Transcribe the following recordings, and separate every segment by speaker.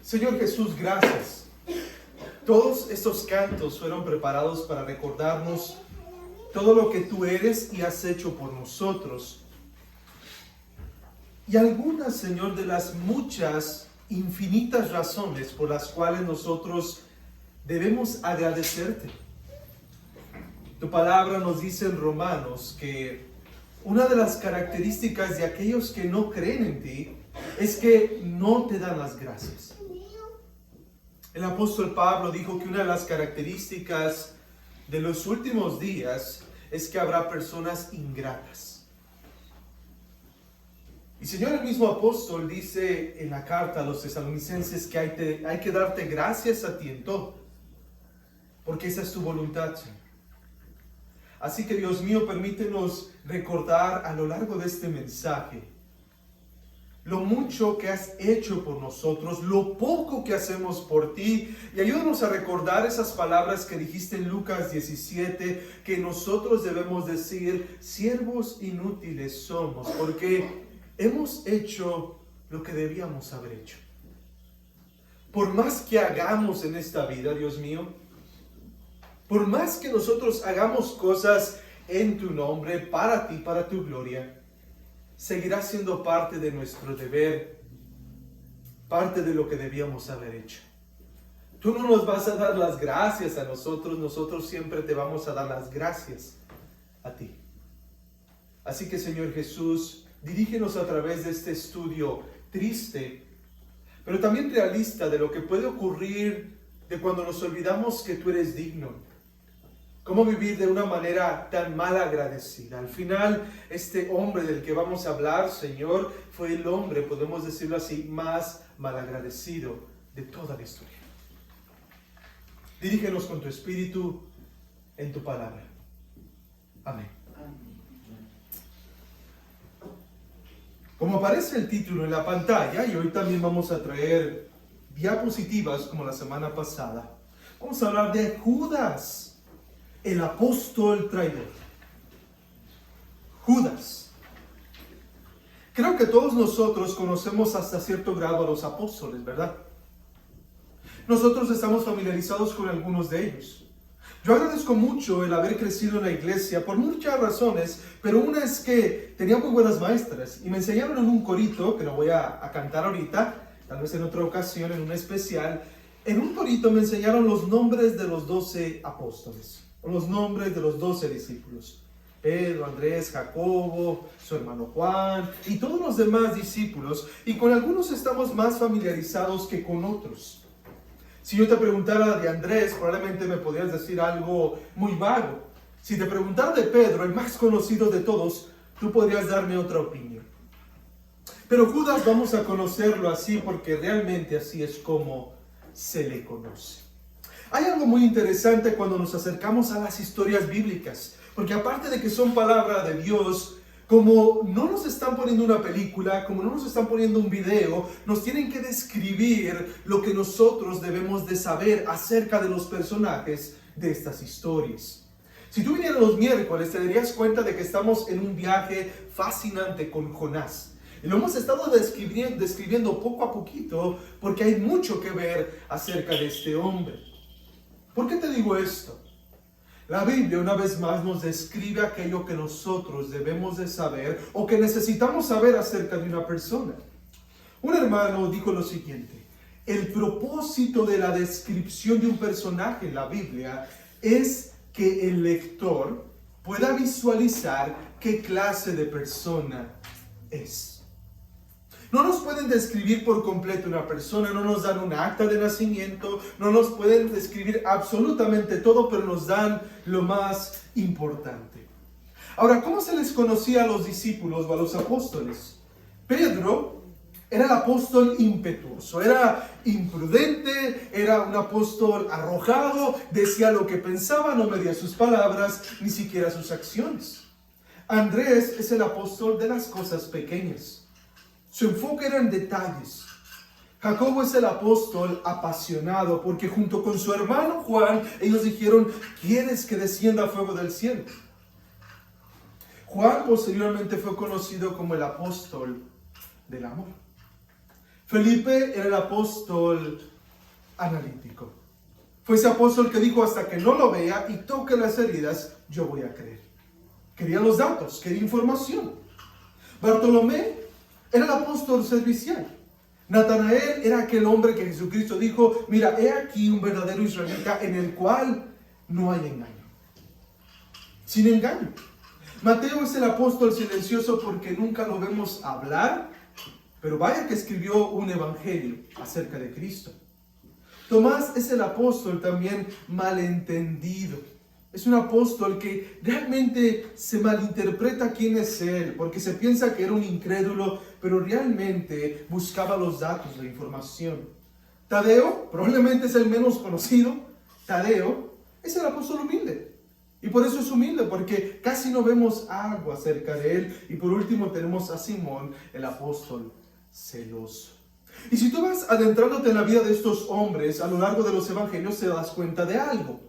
Speaker 1: Señor Jesús, gracias. Todos estos cantos fueron preparados para recordarnos todo lo que tú eres y has hecho por nosotros. Y algunas, Señor, de las muchas, infinitas razones por las cuales nosotros debemos agradecerte. Tu palabra nos dice en Romanos que una de las características de aquellos que no creen en ti es que no te dan las gracias. El apóstol Pablo dijo que una de las características de los últimos días es que habrá personas ingratas. Y Señor, el mismo apóstol dice en la carta a los tesalonicenses que hay que darte gracias a ti en todo, porque esa es tu voluntad, Señor. Así que, Dios mío, permítenos recordar a lo largo de este mensaje lo mucho que has hecho por nosotros, lo poco que hacemos por ti, y ayúdanos a recordar esas palabras que dijiste en Lucas 17, que nosotros debemos decir: siervos inútiles somos, porque hemos hecho lo que debíamos haber hecho. Por más que hagamos en esta vida, Dios mío, por más que nosotros hagamos cosas en tu nombre, para ti, para tu gloria, seguirá siendo parte de nuestro deber, parte de lo que debíamos haber hecho. Tú no nos vas a dar las gracias a nosotros, nosotros siempre te vamos a dar las gracias a ti. Así que, Señor Jesús, dirígenos a través de este estudio triste, pero también realista, de lo que puede ocurrir de cuando nos olvidamos que tú eres digno. ¿Cómo vivir de una manera tan mal agradecida? Al final, este hombre del que vamos a hablar, Señor, fue el hombre, podemos decirlo así, más mal agradecido de toda la historia. Dirígenos con tu espíritu en tu palabra. Amén. Como aparece el título en la pantalla, y hoy también vamos a traer diapositivas como la semana pasada, vamos a hablar de Judas, el apóstol traidor. Judas. Creo que todos nosotros conocemos hasta cierto grado a los apóstoles, ¿verdad? Nosotros estamos familiarizados con algunos de ellos. Yo agradezco mucho el haber crecido en la iglesia por muchas razones, pero una es que tenía muy buenas maestras y me enseñaron en un corito, que lo voy a cantar ahorita, tal vez en otra ocasión, en un especial. En un corito me enseñaron los nombres de los 12 apóstoles. Los nombres de los 12 discípulos: Pedro, Andrés, Jacobo, su hermano Juan y todos los demás discípulos, y con algunos estamos más familiarizados que con otros. Si yo te preguntara de Andrés, probablemente me podrías decir algo muy vago. Si te preguntara de Pedro, el más conocido de todos, tú podrías darme otra opinión. Pero Judas vamos a conocerlo así porque realmente así es como se le conoce. Hay algo muy interesante cuando nos acercamos a las historias bíblicas, porque aparte de que son palabra de Dios, como no nos están poniendo una película, como no nos están poniendo un video, nos tienen que describir lo que nosotros debemos de saber acerca de los personajes de estas historias. Si tú vinieras los miércoles, te darías cuenta de que estamos en un viaje fascinante con Jonás. Y lo hemos estado describiendo poco a poquito, porque hay mucho que ver acerca de este hombre. ¿Por qué te digo esto? La Biblia una vez más nos describe aquello que nosotros debemos de saber o que necesitamos saber acerca de una persona. Un hermano dijo lo siguiente: el propósito de la descripción de un personaje en la Biblia es que el lector pueda visualizar qué clase de persona es. No nos pueden describir por completo una persona, no nos dan un acta de nacimiento, no nos pueden describir absolutamente todo, pero nos dan lo más importante. Ahora, ¿cómo se les conocía a los discípulos o a los apóstoles? Pedro era el apóstol impetuoso, era imprudente, era un apóstol arrojado, decía lo que pensaba, no medía sus palabras, ni siquiera sus acciones. Andrés es el apóstol de las cosas pequeñas. Su enfoque era en detalles. Jacobo es el apóstol apasionado, porque junto con su hermano Juan, ellos dijeron: ¿quieres que descienda fuego del cielo? Juan posteriormente fue conocido como el apóstol del amor. Felipe era el apóstol analítico. Fue ese apóstol que dijo: hasta que no lo vea y toque las heridas, yo voy a creer. Quería los datos, quería información. Bartolomé era el apóstol servicial. Natanael era aquel hombre que Jesucristo dijo: mira, he aquí un verdadero israelita en el cual no hay engaño. Sin engaño. Mateo es el apóstol silencioso porque nunca lo vemos hablar, pero vaya que escribió un evangelio acerca de Cristo. Tomás es el apóstol también malentendido. Es un apóstol que realmente se malinterpreta quién es él, porque se piensa que era un incrédulo, pero realmente buscaba los datos, la información. Tadeo probablemente es el menos conocido. Tadeo es el apóstol humilde. Y por eso es humilde, porque casi no vemos algo acerca de él. Y por último tenemos a Simón, el apóstol celoso. Y si tú vas adentrándote en la vida de estos hombres a lo largo de los evangelios, te das cuenta de algo.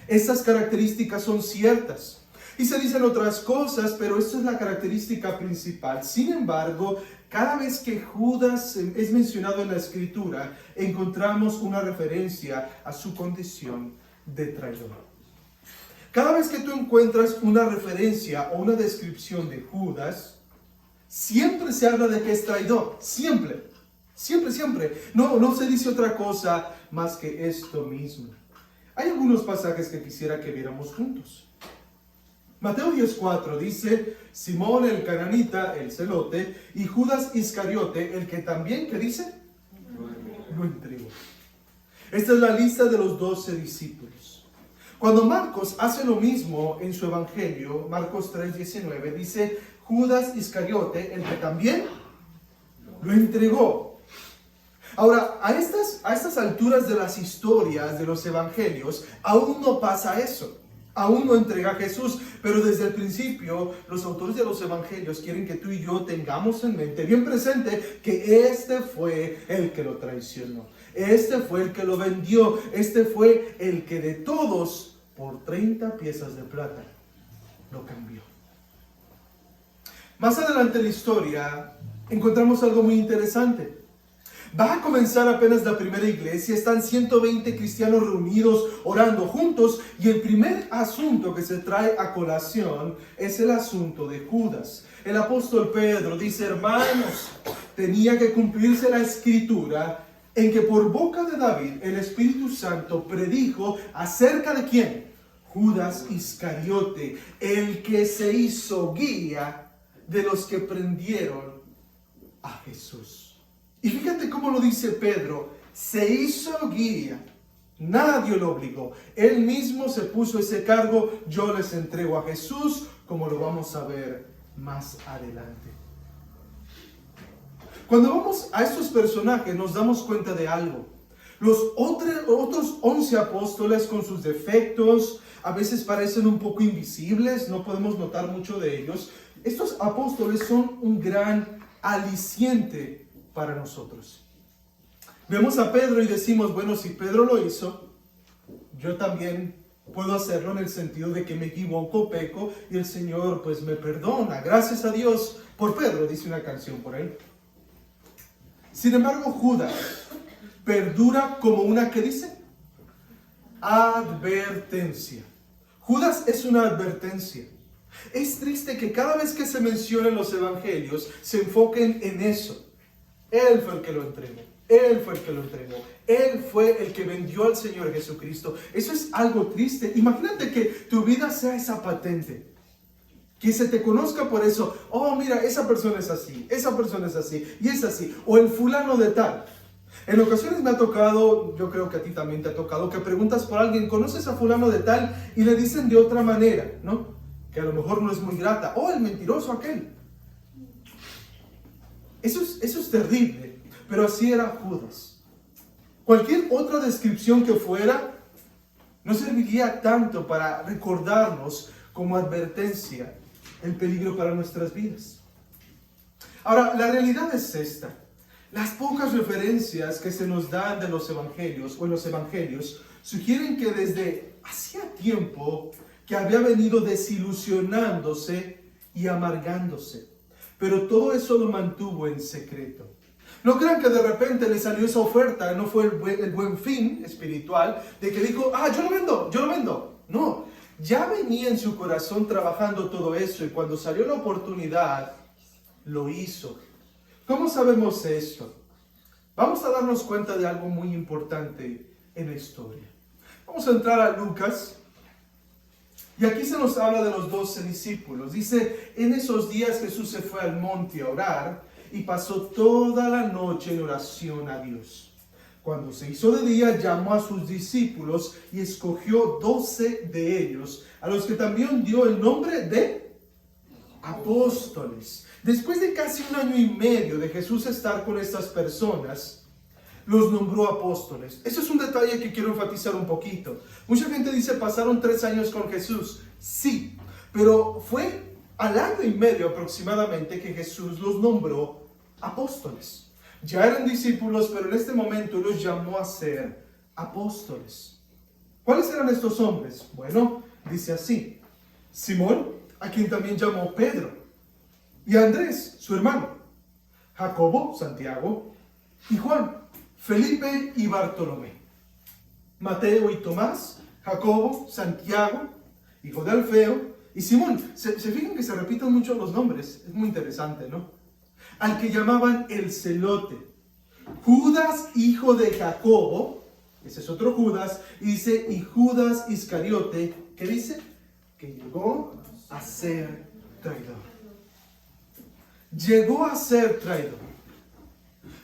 Speaker 1: Estas características son ciertas. Y se dicen otras cosas, pero esta es la característica principal. Sin embargo, cada vez que Judas es mencionado en la Escritura, encontramos una referencia a su condición de traidor. Cada vez que tú encuentras una referencia o una descripción de Judas, siempre se habla de que es traidor. Siempre. Siempre, siempre. No se dice otra cosa más que esto mismo. Hay algunos pasajes que quisiera que viéramos juntos. Mateo 10:4 dice: Simón el cananita, el celote, y Judas Iscariote, el que también, ¿qué dice? Lo entregó. Esta es la lista de los 12 discípulos. Cuando Marcos hace lo mismo en su evangelio, Marcos 3:19, dice: Judas Iscariote, el que también lo entregó. Ahora, a estas alturas de las historias de los evangelios, aún no pasa eso. Aún no entrega a Jesús, pero desde el principio los autores de los evangelios quieren que tú y yo tengamos en mente, bien presente, que este fue el que lo traicionó. Este fue el que lo vendió. Este fue el que de todos, por 30 piezas de plata, lo cambió. Más adelante en la historia encontramos algo muy interesante. Va a comenzar apenas la primera iglesia, están 120 cristianos reunidos orando juntos y el primer asunto que se trae a colación es el asunto de Judas. El apóstol Pedro dice: hermanos, tenía que cumplirse la escritura en que por boca de David el Espíritu Santo predijo acerca de ¿quién? Judas Iscariote, el que se hizo guía de los que prendieron a Jesús. Y fíjate cómo lo dice Pedro: se hizo guía, nadie lo obligó, él mismo se puso ese cargo. Yo les entrego a Jesús, como lo vamos a ver más adelante. Cuando vamos a estos personajes nos damos cuenta de algo. Los otros 11 apóstoles, con sus defectos, a veces parecen un poco invisibles, no podemos notar mucho de ellos. Estos apóstoles son un gran aliciente para nosotros. Vemos a Pedro y decimos: bueno, si Pedro lo hizo, yo también puedo hacerlo, en el sentido de que me equivoco, peco, y el Señor pues me perdona. Gracias a Dios por Pedro, dice una canción por ahí. Sin embargo, Judas perdura como una, ¿qué dice? Advertencia. Judas es una advertencia. Es triste que cada vez que se mencionan los evangelios se enfoquen en eso. Él fue el que lo entregó. Él fue el que lo entregó. Él fue el que vendió al Señor Jesucristo. Eso es algo triste. Imagínate que tu vida sea esa patente. Que se te conozca por eso. Oh, mira, esa persona es así. Esa persona es así. Y es así. O el fulano de tal. En ocasiones me ha tocado, yo creo que a ti también te ha tocado, que preguntas por alguien: ¿conoces a fulano de tal? Y le dicen de otra manera, ¿no? Que a lo mejor no es muy grata. Oh, el mentiroso aquel. Eso es terrible, pero así era Judas. Cualquier otra descripción que fuera no serviría tanto para recordarnos como advertencia el peligro para nuestras vidas. Ahora, la realidad es esta: las pocas referencias que se nos dan de los evangelios o en los evangelios sugieren que desde hacía tiempo que había venido desilusionándose y amargándose. Pero todo eso lo mantuvo en secreto. No crean que de repente le salió esa oferta, no fue el buen fin espiritual, de que dijo, yo lo vendo. No, ya venía en su corazón trabajando todo eso y cuando salió la oportunidad, lo hizo. ¿Cómo sabemos esto? Vamos a darnos cuenta de algo muy importante en la historia. Vamos a entrar a Lucas. Y aquí se nos habla de los 12 discípulos. Dice, en esos días Jesús se fue al monte a orar y pasó toda la noche en oración a Dios. Cuando se hizo de día, llamó a sus discípulos y escogió 12 de ellos, a los que también dio el nombre de apóstoles. Después de casi 1 año y medio de Jesús estar con estas personas, los nombró apóstoles. Eso es un detalle que quiero enfatizar un poquito. Mucha gente dice, pasaron 3 años con Jesús. Sí, pero fue al año y medio aproximadamente que Jesús los nombró apóstoles. Ya eran discípulos, pero en este momento los llamó a ser apóstoles. ¿Cuáles eran estos hombres? Bueno, dice así: Simón, a quien también llamó Pedro, y Andrés, su hermano, Jacobo, Santiago, y Juan, Felipe y Bartolomé, Mateo y Tomás, Jacobo, Santiago, hijo de Alfeo, y Simón. Se fijan que se repiten mucho los nombres, es muy interesante, ¿no? Al que llamaban el celote, Judas, hijo de Jacobo, ese es otro Judas, y dice, y Judas Iscariote, ¿qué dice? Que llegó a ser traidor. Llegó a ser traidor.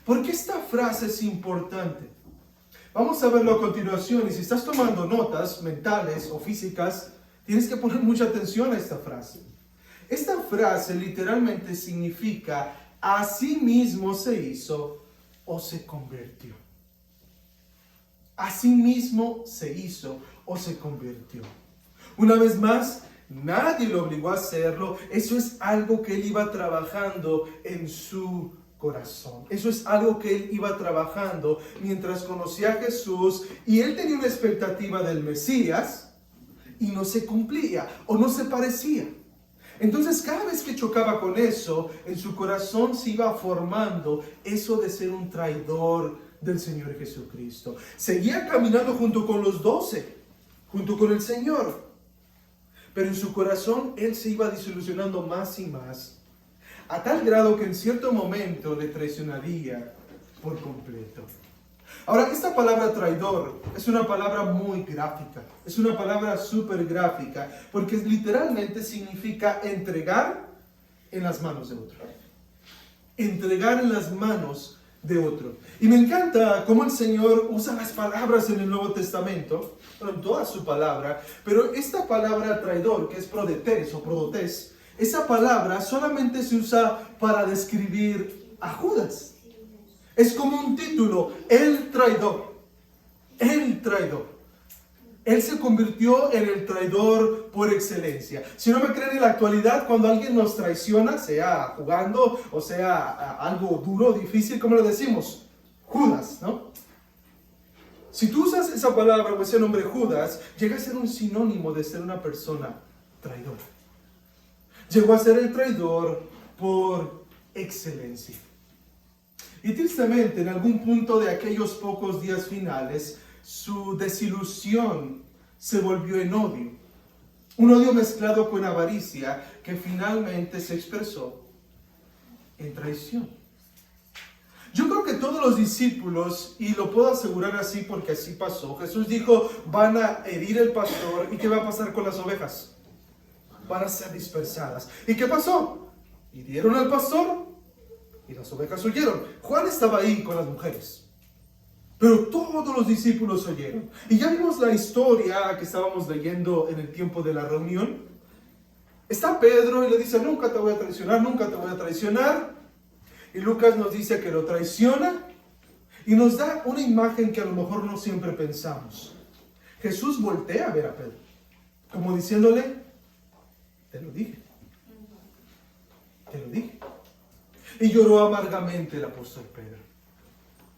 Speaker 1: ¿Por qué esta frase es importante? Vamos a verlo a continuación, y si estás tomando notas mentales o físicas, tienes que poner mucha atención a esta frase. Esta frase literalmente significa, así mismo se hizo o se convirtió. Así mismo se hizo o se convirtió. Una vez más, nadie lo obligó a hacerlo. Eso es algo que él iba trabajando en su corazón. Eso es algo que él iba trabajando mientras conocía a Jesús, y él tenía una expectativa del Mesías y no se cumplía o no se parecía. Entonces, cada vez que chocaba con eso, en su corazón se iba formando eso de ser un traidor del Señor Jesucristo. Seguía caminando junto con los 12, junto con el Señor, pero en su corazón él se iba desilusionando más y más, a tal grado que en cierto momento le traicionaría por completo. Ahora, esta palabra traidor es una palabra muy gráfica, es una palabra súper gráfica, porque literalmente significa entregar en las manos de otro. Entregar en las manos de otro. Y me encanta cómo el Señor usa las palabras en el Nuevo Testamento, en toda su palabra, pero esta palabra traidor, que es prodetes o prodotes, esa palabra solamente se usa para describir a Judas. Es como un título, el traidor, el traidor. Él se convirtió en el traidor por excelencia. Si no me creen, en la actualidad, cuando alguien nos traiciona, sea jugando o sea algo duro, difícil, ¿cómo lo decimos? Judas, ¿no? Si tú usas esa palabra o ese nombre Judas, llega a ser un sinónimo de ser una persona traidora. Llegó a ser el traidor por excelencia. Y tristemente, en algún punto de aquellos pocos días finales, su desilusión se volvió en odio. Un odio mezclado con avaricia que finalmente se expresó en traición. Yo creo que todos los discípulos, y lo puedo asegurar así porque así pasó, Jesús dijo, van a herir el pastor, ¿y qué va a pasar con las ovejas? Van a ser dispersadas. ¿Y qué pasó? Hirieron al pastor y las ovejas huyeron. Juan estaba ahí con las mujeres, pero todos los discípulos oyeron. Y ya vimos la historia que estábamos leyendo en el tiempo de la reunión. Está Pedro y le dice, nunca te voy a traicionar, nunca te voy a traicionar. Y Lucas nos dice que lo traiciona y nos da una imagen que a lo mejor no siempre pensamos. Jesús voltea a ver a Pedro, como diciéndole, te lo dije, te lo dije. Y lloró amargamente el apóstol Pedro.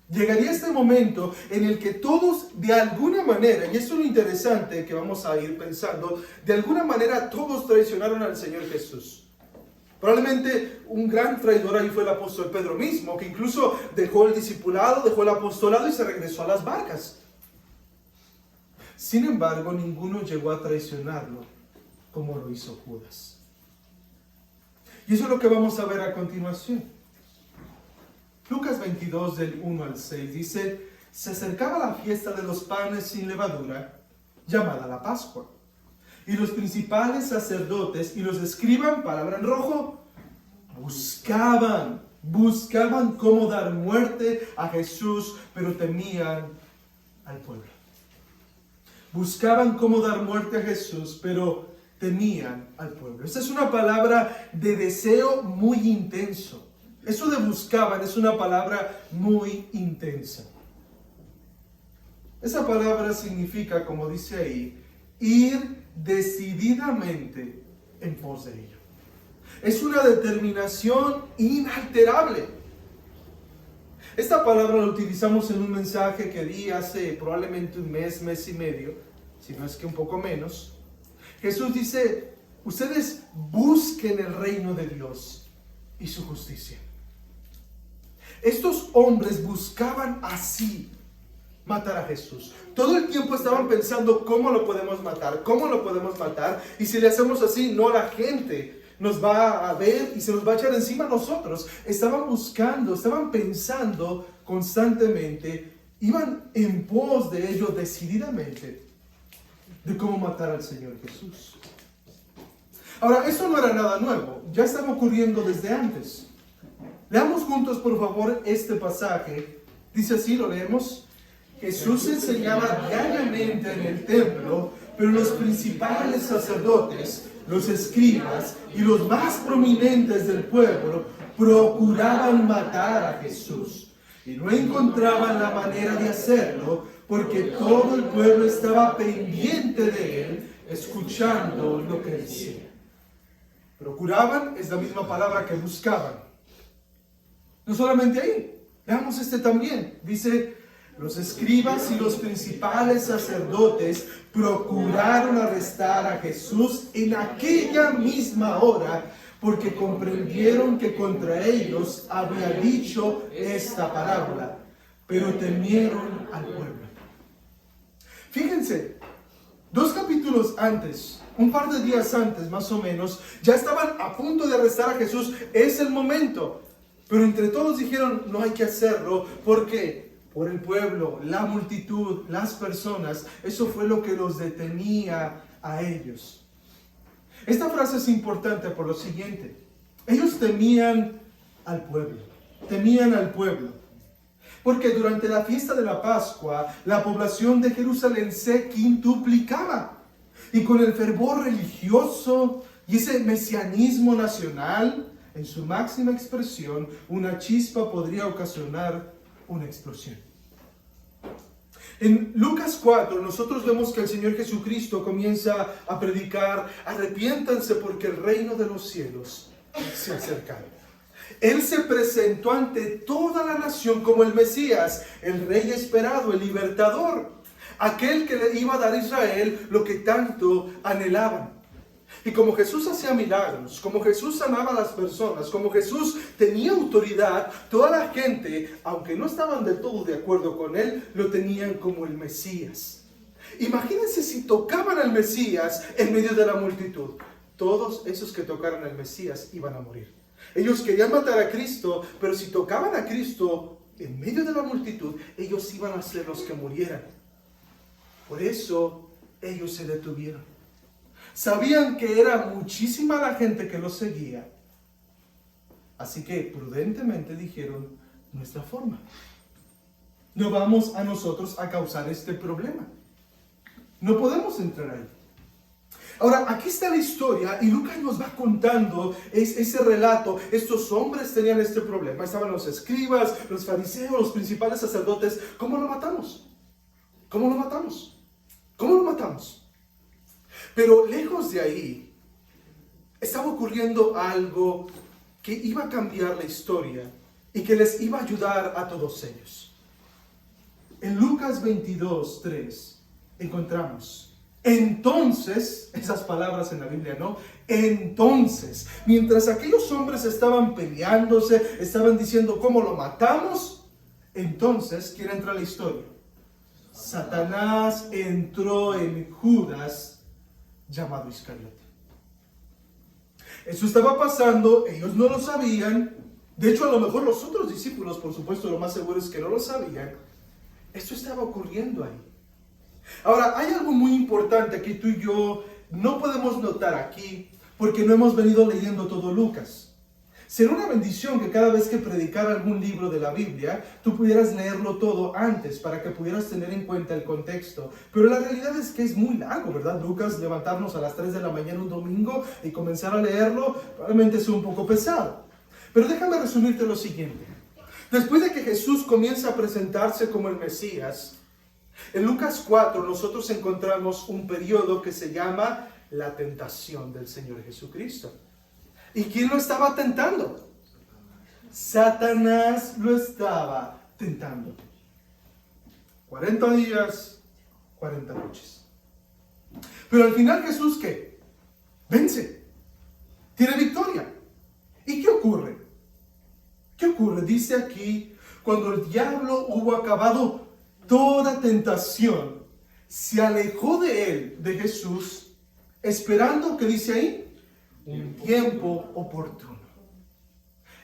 Speaker 1: Llegaría este momento en el que todos, de alguna manera, y esto es lo interesante que vamos a ir pensando, de alguna manera todos traicionaron al Señor Jesús. Probablemente un gran traidor ahí fue el apóstol Pedro mismo, que incluso dejó el discipulado, dejó el apostolado y se regresó a las barcas. Sin embargo, ninguno llegó a traicionarlo como lo hizo Judas. Y eso es lo que vamos a ver a continuación. Lucas 22 del 1 al 6 dice: se acercaba la fiesta de los panes sin levadura, llamada la Pascua. Y los principales sacerdotes y los escriban, palabra en rojo, buscaban cómo dar muerte a Jesús, pero temían al pueblo. Buscaban cómo dar muerte a Jesús, pero temían al pueblo. Esta es una palabra de deseo muy intenso. Eso de buscaban es una palabra muy intensa. Esa palabra significa, como dice ahí, ir decididamente en pos de ello. Es una determinación inalterable. Esta palabra la utilizamos en un mensaje que di hace probablemente un mes y medio, si no es que un poco menos. Jesús dice: ustedes busquen el reino de Dios y su justicia. Estos hombres buscaban así matar a Jesús. Todo el tiempo estaban pensando cómo lo podemos matar, y si le hacemos así, no, la gente nos va a ver y se nos va a echar encima a nosotros. Estaban buscando, estaban pensando constantemente, iban en pos de ello decididamente, de cómo matar al Señor Jesús. Ahora, eso no era nada nuevo, ya estaba ocurriendo desde antes. Leamos juntos, por favor, este pasaje. Dice así, lo leemos: Jesús enseñaba diariamente en el templo, pero los principales sacerdotes, los escribas y los más prominentes del pueblo procuraban matar a Jesús, y no encontraban la manera de hacerlo, porque todo el pueblo estaba pendiente de él, escuchando lo que decía. Procuraban es la misma palabra que buscaban. No solamente ahí, veamos este también. Dice: los escribas y los principales sacerdotes procuraron arrestar a Jesús en aquella misma hora, porque comprendieron que contra ellos había dicho esta parábola, pero temieron al pueblo. Fíjense, 2 capítulos antes, un par de días antes más o menos, ya estaban a punto de arrestar a Jesús. Es el momento. Pero entre todos dijeron: no hay que hacerlo. ¿Por qué? Por el pueblo, la multitud, las personas. Eso fue lo que los detenía a ellos. Esta frase es importante por lo siguiente: ellos temían al pueblo. Temían al pueblo. Porque durante la fiesta de la Pascua, la población de Jerusalén se quintuplicaba. Y con el fervor religioso y ese mesianismo nacional, en su máxima expresión, una chispa podría ocasionar una explosión. En Lucas 4, nosotros vemos que el Señor Jesucristo comienza a predicar: arrepiéntanse porque el reino de los cielos se ha acercado. Él se presentó ante toda la nación como el Mesías, el Rey esperado, el libertador, aquel que le iba a dar a Israel lo que tanto anhelaban. Y como Jesús hacía milagros, como Jesús sanaba a las personas, como Jesús tenía autoridad, toda la gente, aunque no estaban del todo de acuerdo con él, lo tenían como el Mesías. Imagínense si tocaban al Mesías en medio de la multitud. Todos esos que tocaran al Mesías iban a morir. Ellos querían matar a Cristo, pero si tocaban a Cristo en medio de la multitud, ellos iban a ser los que murieran. Por eso ellos se detuvieron. Sabían que era muchísima la gente que los seguía. Así que prudentemente dijeron: no es la forma. No vamos a nosotros a causar este problema. No podemos entrar ahí. Ahora, aquí está la historia y Lucas nos va contando ese relato. Estos hombres tenían este problema. Estaban los escribas, los fariseos, los principales sacerdotes. ¿Cómo lo matamos? ¿Cómo lo matamos? ¿Cómo lo matamos? Pero lejos de ahí, estaba ocurriendo algo que iba a cambiar la historia y que les iba a ayudar a todos ellos. En Lucas 22:3 encontramos: Entonces, esas palabras en la Biblia, ¿no? Entonces, mientras aquellos hombres estaban peleándose, estaban diciendo cómo lo matamos, entonces, ¿quién entra a la historia? Satanás entró en Judas, llamado Iscariote. Eso estaba pasando, ellos no lo sabían. De hecho, a lo mejor los otros discípulos, por supuesto, lo más seguro es que no lo sabían. Esto estaba ocurriendo ahí. Ahora, hay algo muy importante que tú y yo no podemos notar aquí, porque no hemos venido leyendo todo Lucas. Será una bendición que cada vez que predicara algún libro de la Biblia, tú pudieras leerlo todo antes, para que pudieras tener en cuenta el contexto. Pero la realidad es que es muy largo, ¿verdad? Lucas, levantarnos a las 3 de la mañana un domingo y comenzar a leerlo, probablemente sea un poco pesado. Pero déjame resumirte lo siguiente. Después de que Jesús comienza a presentarse como el Mesías, en Lucas 4 nosotros encontramos un periodo que se llama la tentación del Señor Jesucristo. ¿Y quién lo estaba tentando? Satanás lo estaba tentando. 40 días, 40 noches. Pero al final Jesús, ¿qué? Vence. Tiene victoria. ¿Y qué ocurre? ¿Qué ocurre? Dice aquí, cuando el diablo hubo acabado toda tentación, se alejó de él, de Jesús, esperando, ¿qué dice ahí? Un tiempo oportuno.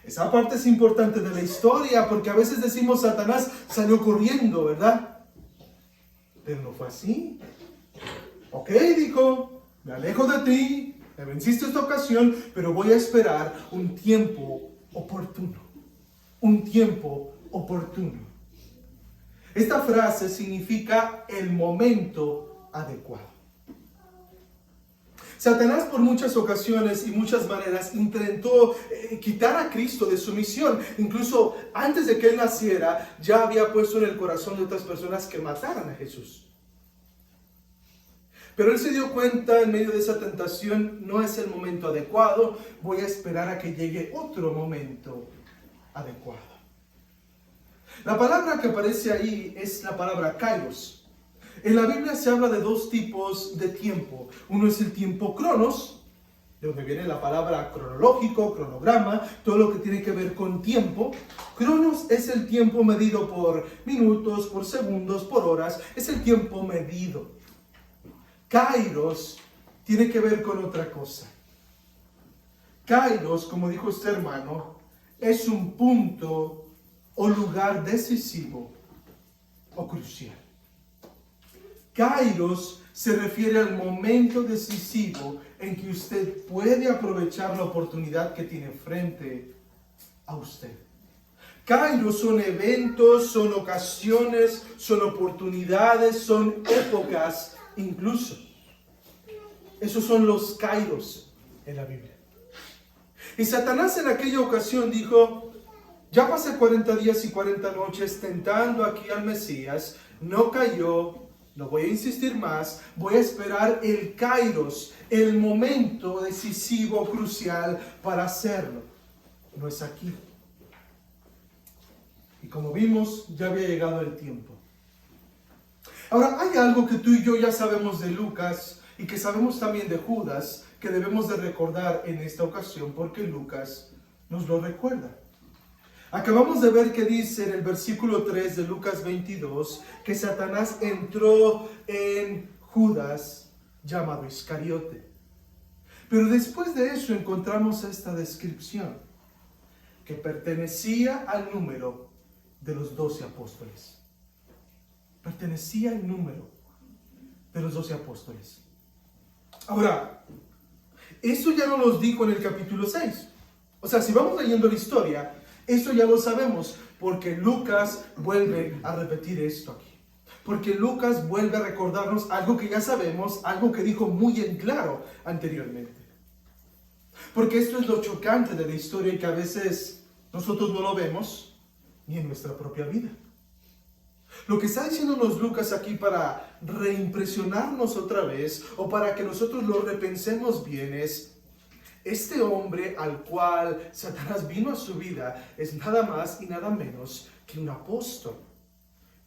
Speaker 1: Esa parte es importante de la historia, porque a veces decimos Satanás salió corriendo, ¿verdad? Pero no fue así. Ok, dijo, me alejo de ti, me venciste esta ocasión, pero voy a esperar un tiempo oportuno. Un tiempo oportuno. Esta frase significa el momento adecuado. Satanás por muchas ocasiones y muchas maneras intentó quitar a Cristo de su misión. Incluso antes de que Él naciera, ya había puesto en el corazón de otras personas que mataran a Jesús. Pero Él se dio cuenta en medio de esa tentación, no es el momento adecuado, voy a esperar a que llegue otro momento adecuado. La palabra que aparece ahí es la palabra kairos. En la Biblia se habla de dos tipos de tiempo. Uno es el tiempo cronos, de donde viene la palabra cronológico, cronograma, todo lo que tiene que ver con tiempo. Cronos es el tiempo medido por minutos, por segundos, por horas, es el tiempo medido. Kairos tiene que ver con otra cosa. Kairos, como dijo este hermano, es un punto o lugar decisivo o crucial. Kairos se refiere al momento decisivo en que usted puede aprovechar la oportunidad que tiene frente a usted. Kairos son eventos, son ocasiones, son oportunidades, son épocas incluso. Esos son los kairos en la Biblia. Y Satanás en aquella ocasión dijo, ya pasé 40 días y 40 noches tentando aquí al Mesías, no cayó. No voy a insistir más, voy a esperar el kairos, el momento decisivo, crucial para hacerlo. No es aquí. Y como vimos, ya había llegado el tiempo. Ahora, hay algo que tú y yo ya sabemos de Lucas y que sabemos también de Judas, que debemos de recordar en esta ocasión porque Lucas nos lo recuerda. Acabamos de ver que dice en el versículo 3 de Lucas 22 que Satanás entró en Judas, llamado Iscariote. Pero después de eso encontramos esta descripción, que pertenecía al número de los 12 apóstoles. Pertenecía al número de los 12 apóstoles. Ahora, eso ya no nos dijo en el capítulo 6. O sea, si vamos leyendo la historia, eso ya lo sabemos, porque Lucas vuelve a repetir esto aquí. Porque Lucas vuelve a recordarnos algo que ya sabemos, algo que dijo muy en claro anteriormente. Porque esto es lo chocante de la historia y que a veces nosotros no lo vemos ni en nuestra propia vida. Lo que está diciéndonos Lucas aquí para reimpresionarnos otra vez o para que nosotros lo repensemos bien es: este hombre al cual Satanás vino a su vida es nada más y nada menos que un apóstol.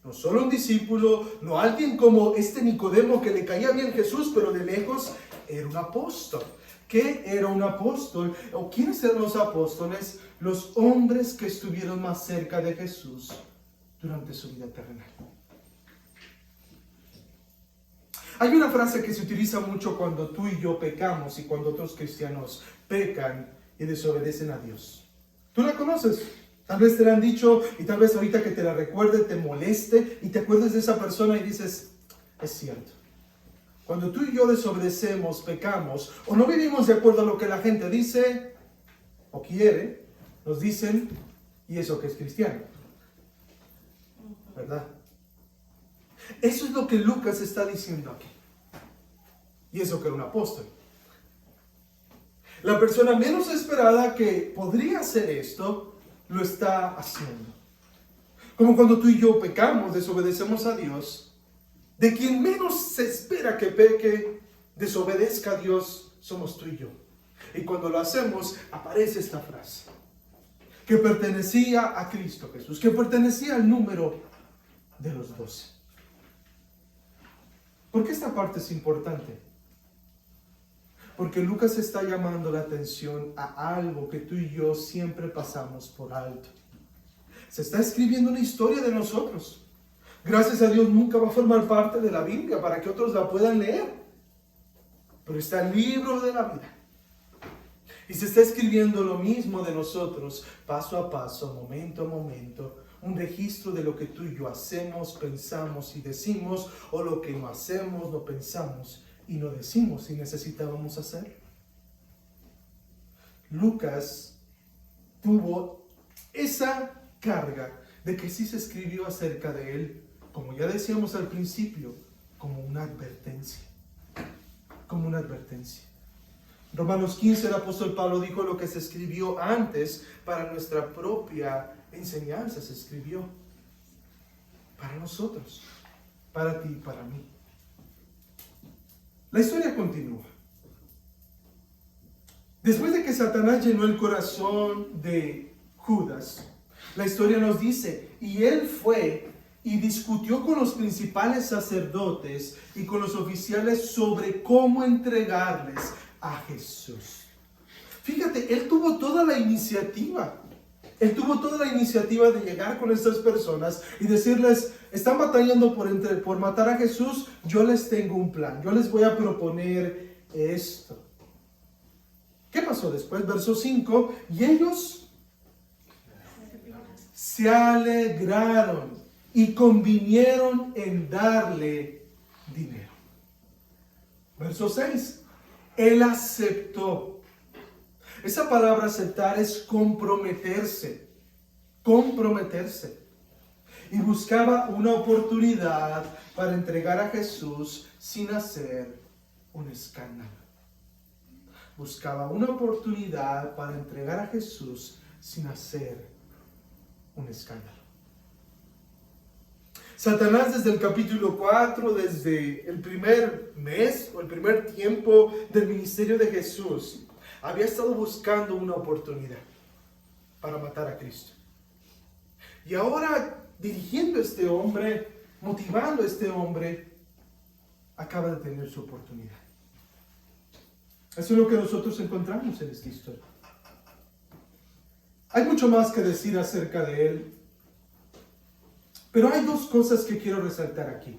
Speaker 1: No solo un discípulo, no alguien como este Nicodemo que le caía bien Jesús, pero de lejos era un apóstol. ¿Qué era un apóstol? ¿O quiénes eran los apóstoles? Los hombres que estuvieron más cerca de Jesús durante su vida terrenal. Hay una frase que se utiliza mucho cuando tú y yo pecamos y cuando otros cristianos pecan y desobedecen a Dios. ¿Tú la conoces? Tal vez te la han dicho y tal vez ahorita que te la recuerde te moleste y te acuerdes de esa persona y dices, es cierto. Cuando tú y yo desobedecemos, pecamos o no vivimos de acuerdo a lo que la gente dice o quiere, nos dicen, y eso que es cristiano. ¿Verdad? Eso es lo que Lucas está diciendo aquí. Y eso que era un apóstol. La persona menos esperada que podría hacer esto, lo está haciendo. Como cuando tú y yo pecamos, desobedecemos a Dios, de quien menos se espera que peque, desobedezca a Dios, somos tú y yo. Y cuando lo hacemos, aparece esta frase, que pertenecía a Cristo Jesús, que pertenecía al número de los 12. ¿Por qué esta parte es importante? Porque Lucas está llamando la atención a algo que tú y yo siempre pasamos por alto. Se está escribiendo una historia de nosotros. Gracias a Dios nunca va a formar parte de la Biblia para que otros la puedan leer. Pero está el libro de la vida. Y se está escribiendo lo mismo de nosotros, paso a paso, momento a momento. Un registro de lo que tú y yo hacemos, pensamos y decimos, o lo que no hacemos, no pensamos y no decimos si necesitábamos hacer. Lucas tuvo esa carga de que sí se escribió acerca de él, como ya decíamos al principio, como una advertencia. Como una advertencia. Romanos 15, el apóstol Pablo dijo lo que se escribió antes para nuestra propia enseñanza, se escribió para nosotros, para ti y para mí. La historia continúa. Después de que Satanás llenó el corazón de Judas, la historia nos dice, y él fue y discutió con los principales sacerdotes y con los oficiales sobre cómo entregarles a Jesús. Fíjate, él tuvo toda la iniciativa. Él tuvo toda la iniciativa de llegar con estas personas y decirles, están batallando por matar a Jesús, yo les tengo un plan, yo les voy a proponer esto. ¿Qué pasó después? Verso 5, y ellos se alegraron y convinieron en darle dinero. Verso 6, él aceptó. Esa palabra aceptar es comprometerse, comprometerse. Y buscaba una oportunidad para entregar a Jesús sin hacer un escándalo. Buscaba una oportunidad para entregar a Jesús sin hacer un escándalo. Satanás desde el capítulo 4, desde el primer mes o el primer tiempo del ministerio de Jesús, había estado buscando una oportunidad para matar a Cristo. Y ahora, dirigiendo a este hombre, motivando a este hombre, acaba de tener su oportunidad. Eso es lo que nosotros encontramos en esta historia. Hay mucho más que decir acerca de él, pero hay dos cosas que quiero resaltar aquí.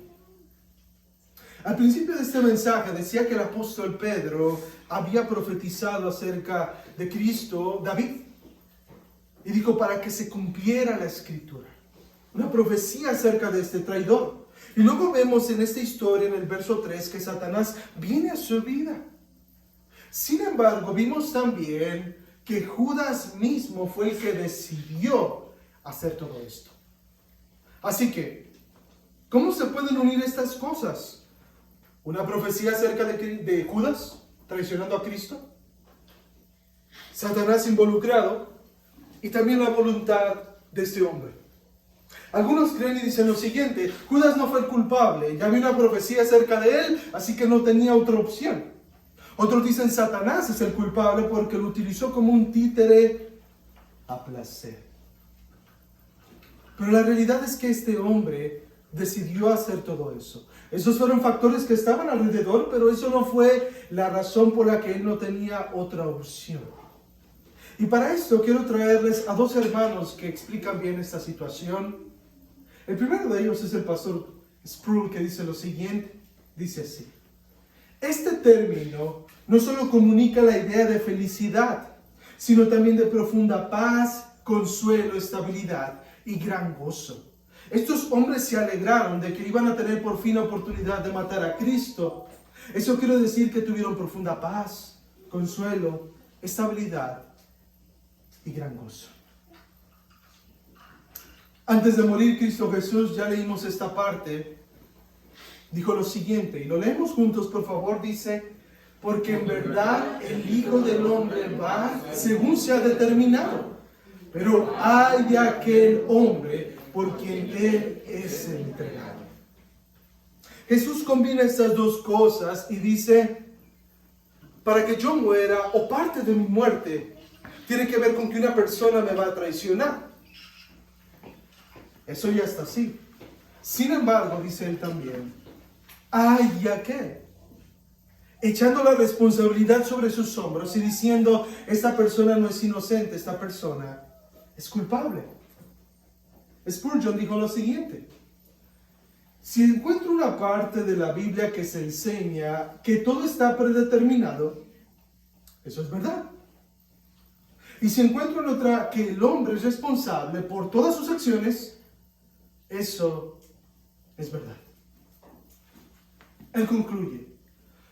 Speaker 1: Al principio de este mensaje decía que el apóstol Pedro había profetizado acerca de Cristo, David, y dijo para que se cumpliera la escritura. Una profecía acerca de este traidor. Y luego vemos en esta historia, en el verso 3, que Satanás viene a su vida. Sin embargo, vimos también que Judas mismo fue el que decidió hacer todo esto. Así que, ¿cómo se pueden unir estas cosas? Una profecía acerca de Judas traicionando a Cristo, Satanás involucrado y también la voluntad de este hombre. Algunos creen y dicen lo siguiente: Judas no fue el culpable, ya había una profecía acerca de él, así que no tenía otra opción. Otros dicen Satanás es el culpable porque lo utilizó como un títere a placer. Pero la realidad es que este hombre decidió hacer todo eso. Esos fueron factores que estaban alrededor, pero eso no fue la razón por la que él no tenía otra opción. Y para esto quiero traerles a dos hermanos que explican bien esta situación. El primero de ellos es el pastor Sproul, que dice lo siguiente, dice así: este término no solo comunica la idea de felicidad, sino también de profunda paz, consuelo, estabilidad y gran gozo. Estos hombres se alegraron de que iban a tener por fin la oportunidad de matar a Cristo. Eso quiere decir que tuvieron profunda paz, consuelo, estabilidad y gran gozo. Antes de morir Cristo Jesús, ya leímos esta parte, dijo lo siguiente, y lo leemos juntos por favor, dice: porque en verdad el Hijo del Hombre va según se ha determinado, pero hay de aquel hombre por quien Él es entregado. Jesús combina estas dos cosas y dice: para que yo muera, o parte de mi muerte, tiene que ver con que una persona me va a traicionar. Eso ya está así. Sin embargo, dice él también, hay de aquel, echando la responsabilidad sobre sus hombros y diciendo: esta persona no es inocente, esta persona es culpable. Spurgeon dijo lo siguiente: si encuentro una parte de la Biblia que se enseña que todo está predeterminado, eso es verdad. Y si encuentro en otra que el hombre es responsable por todas sus acciones, eso es verdad. Él concluye: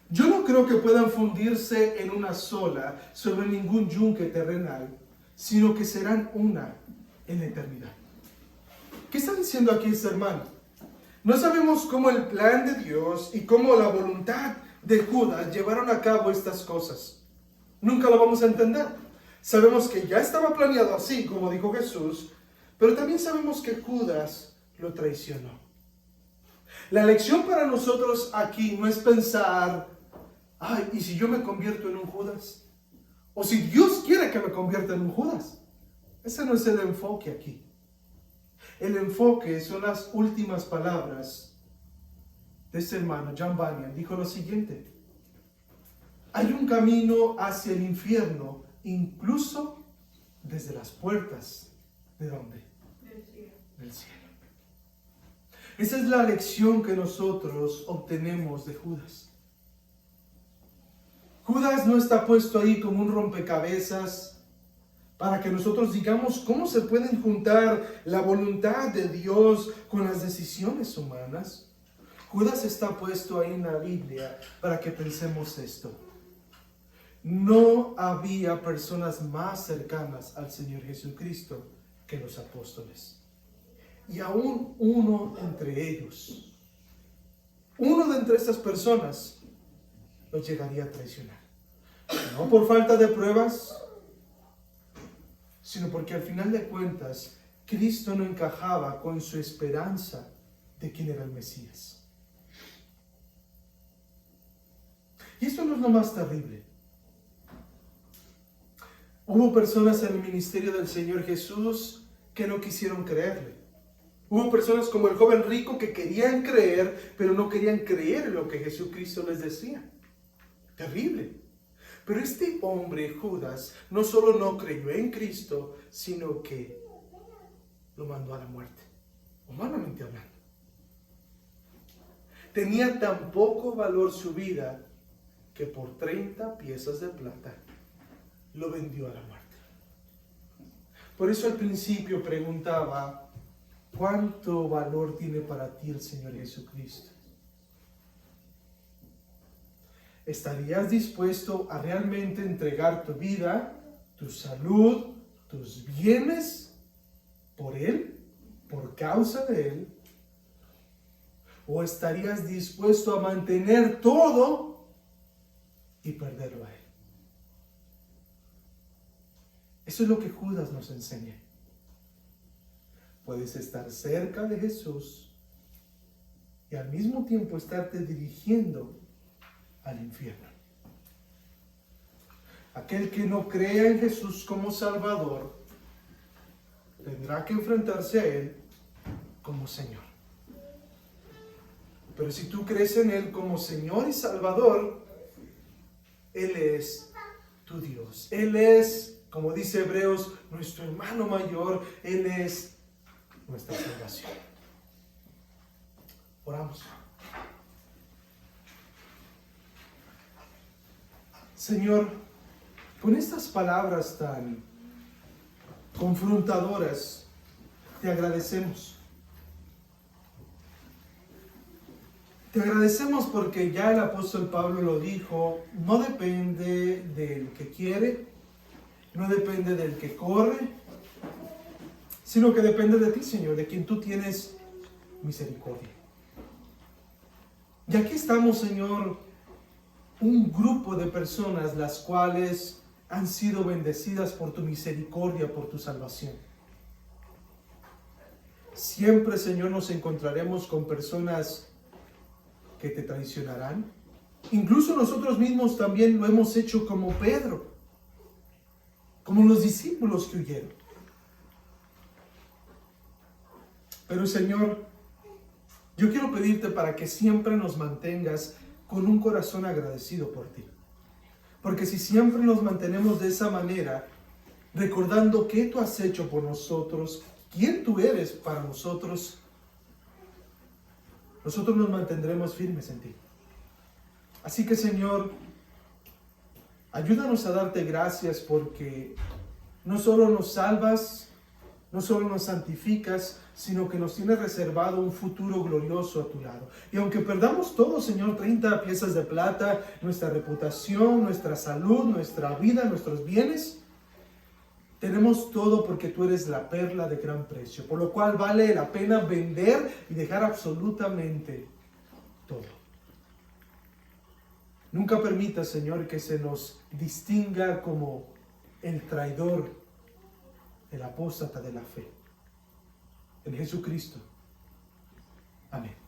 Speaker 1: yo no creo que puedan fundirse en una sola sobre ningún yunque terrenal, sino que serán una en la eternidad. ¿Qué está diciendo aquí este hermano? No sabemos cómo el plan de Dios y cómo la voluntad de Judas llevaron a cabo estas cosas. Nunca lo vamos a entender. Sabemos que ya estaba planeado así, como dijo Jesús, pero también sabemos que Judas lo traicionó. La lección para nosotros aquí no es pensar: ay, ¿y si yo me convierto en un Judas? O si Dios quiere que me convierta en un Judas. Ese no es el enfoque aquí. El enfoque son las últimas palabras de ese hermano, John Bunyan. Dijo lo siguiente: hay un camino hacia el infierno, incluso desde las puertas. ¿De dónde?
Speaker 2: Del cielo.
Speaker 1: Del cielo. Esa es la lección que nosotros obtenemos de Judas. Judas no está puesto ahí como un rompecabezas para que nosotros digamos cómo se pueden juntar la voluntad de Dios con las decisiones humanas. Judas está puesto ahí en la Biblia para que pensemos esto: no había personas más cercanas al Señor Jesucristo que los apóstoles. Y aún uno entre ellos, uno de entre estas personas, los llegaría a traicionar. No por falta de pruebas, sino porque al final de cuentas, Cristo no encajaba con su esperanza de quién era el Mesías. Y esto no es lo más terrible. Hubo personas en el ministerio del Señor Jesús que no quisieron creerle. Hubo personas como el joven rico que querían creer, pero no querían creer en lo que Jesucristo les decía. Terrible. Pero este hombre, Judas, no solo no creyó en Cristo, sino que lo mandó a la muerte, humanamente hablando. Tenía tan poco valor su vida que por 30 piezas de plata lo vendió a la muerte. Por eso al principio preguntaba: ¿cuánto valor tiene para ti el Señor Jesucristo? ¿Estarías dispuesto a realmente entregar tu vida, tu salud, tus bienes por Él, por causa de Él? ¿O estarías dispuesto a mantener todo y perderlo a Él? Eso es lo que Judas nos enseña. Puedes estar cerca de Jesús y al mismo tiempo estarte dirigiendo al infierno. Aquel que no crea en Jesús como Salvador tendrá que enfrentarse a Él como Señor. Pero si tú crees en Él como Señor y Salvador, Él es tu Dios. Él es, como dice Hebreos, nuestro hermano mayor. Él es nuestra salvación. Oramos. Señor, con estas palabras tan confrontadoras, te agradecemos. Te agradecemos porque ya el apóstol Pablo lo dijo, no depende del que quiere, no depende del que corre, sino que depende de ti, Señor, de quien tú tienes misericordia. Y aquí estamos, Señor, un grupo de personas las cuales han sido bendecidas por tu misericordia, por tu salvación. Siempre, Señor, nos encontraremos con personas que te traicionarán. Incluso nosotros mismos también lo hemos hecho como Pedro, como los discípulos que huyeron. Pero, Señor, yo quiero pedirte para que siempre nos mantengas con un corazón agradecido por ti. Porque si siempre nos mantenemos de esa manera, recordando qué tú has hecho por nosotros, quién tú eres para nosotros, nosotros nos mantendremos firmes en ti. Así que, Señor, ayúdanos a darte gracias porque no solo nos salvas, no solo nos santificas, sino que nos tienes reservado un futuro glorioso a tu lado. Y aunque perdamos todo, Señor, 30 piezas de plata, nuestra reputación, nuestra salud, nuestra vida, nuestros bienes, tenemos todo porque tú eres la perla de gran precio, por lo cual vale la pena vender y dejar absolutamente todo. Nunca permita, Señor, que se nos distinga como el traidor, el apóstata de la fe. En Jesucristo. Amén.